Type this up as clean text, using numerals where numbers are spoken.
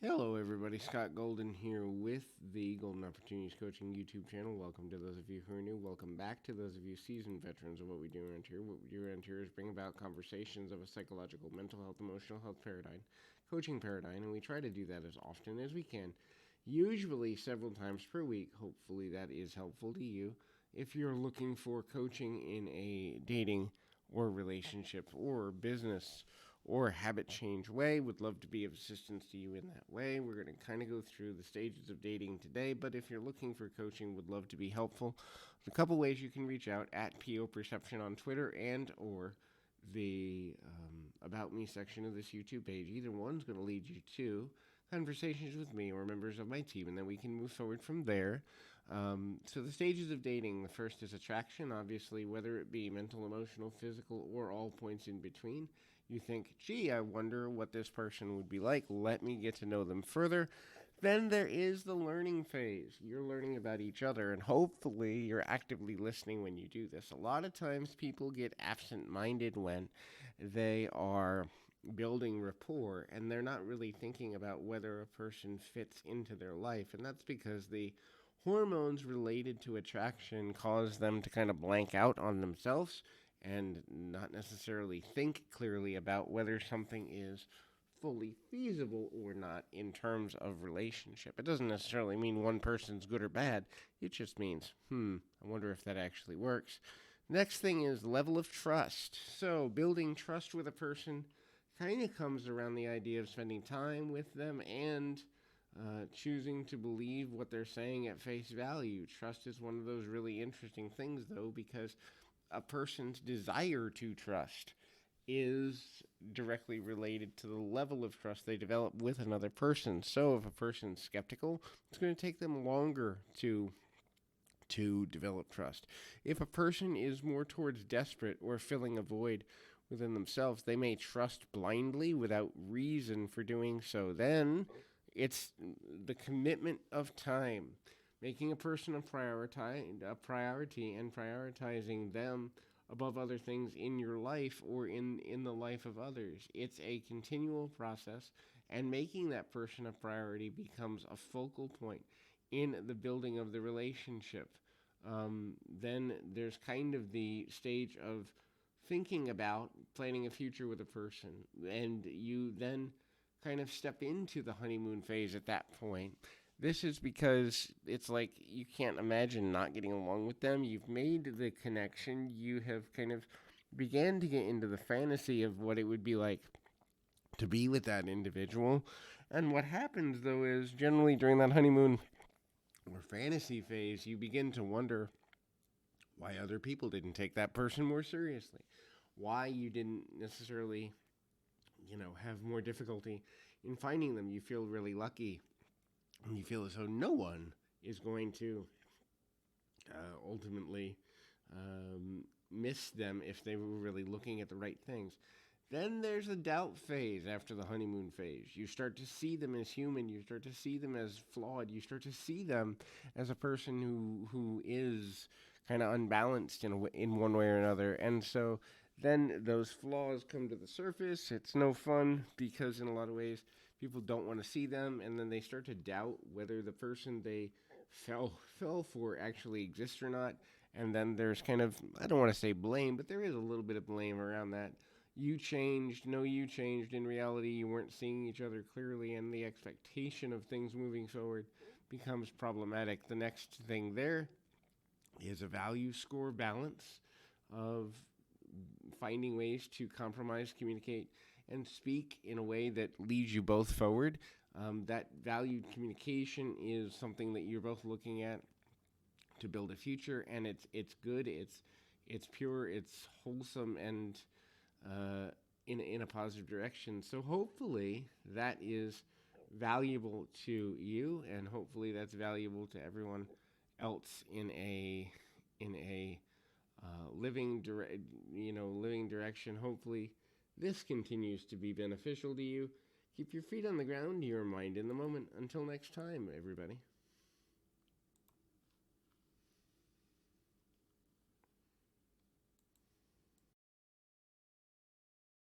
Hello, everybody. Scott Golden here with the Golden Opportunities Coaching YouTube channel. Welcome to those of you who are new. Welcome back to those of you seasoned veterans of what we do around here. What we do around here is bring about conversations of a psychological, mental health, emotional health paradigm, coaching paradigm, and we try to do that as often as we can, usually several times per week. Hopefully, that is helpful to you. If you're looking for coaching in a dating or relationship or business or habit change way. Would love to be of assistance to you in that way. We're going to kind of go through the stages of dating today, but if you're looking for coaching, would love to be helpful. There's a couple ways you can reach out at PO Perception on Twitter and or the About Me section of this YouTube page. Either one's going to lead you to conversations with me or members of my team, and then we can move forward from there. So the stages of dating, the first is attraction, obviously, whether it be mental, emotional, physical, or all points in between. You think, gee, I wonder what this person would be like. Let me get to know them further. Then there is the learning phase. You're learning about each other, and hopefully you're actively listening when you do this. A lot of times people get absent minded when they are building rapport and they're not really thinking about whether a person fits into their life. And that's because the hormones related to attraction cause them to kind of blank out on themselves and not necessarily think clearly about whether something is fully feasible or not in terms of relationship. It doesn't necessarily mean one person's good or bad. It just means, I wonder if that actually works. Next thing is level of trust. So, building trust with a person kind of comes around the idea of spending time with them and choosing to believe what they're saying at face value. Trust is one of those really interesting things, though, because a person's desire to trust is directly related to the level of trust they develop with another person. So if a person's skeptical, it's going to take them longer to develop trust. If a person is more towards desperate or filling a void within themselves, they may trust blindly without reason for doing so. Then it's the commitment of time, making a person a priority and prioritizing them above other things in your life or in the life of others. It's a continual process, and making that person a priority becomes a focal point in the building of the relationship. Then there's kind of the stage of thinking about planning a future with a person, and you then kind of step into the honeymoon phase at that point. This is because it's like you can't imagine not getting along with them. You've made the connection. You have kind of began to get into the fantasy of what it would be like to be with that individual. And what happens though is generally during that honeymoon or fantasy phase, you begin to wonder why other people didn't take that person more seriously. Why you didn't necessarily, have more difficulty in finding them. You feel really lucky. You feel as though no one is going to ultimately miss them if they were really looking at the right things. Then there's a doubt phase after the honeymoon phase. You start to see them as human. You start to see them as flawed. You start to see them as a person who is kind of unbalanced in one way or another. And so then those flaws come to the surface. It's no fun because in a lot of ways people don't want to see them, and then they start to doubt whether the person they fell for actually exists or not. And then there's kind of, I don't want to say blame, but there is a little bit of blame around that. You changed, no, you changed. In reality, you weren't seeing each other clearly, and the expectation of things moving forward becomes problematic. The next thing there is a value score balance of finding ways to compromise, communicate, and speak in a way that leads you both forward. That valued communication is something that you're both looking at to build a future, and it's good, it's pure, it's wholesome, and in a positive direction. So hopefully that is valuable to you, and hopefully that's valuable to everyone else in a living direction. Hopefully, this continues to be beneficial to you. Keep your feet on the ground, your mind in the moment. Until next time, everybody.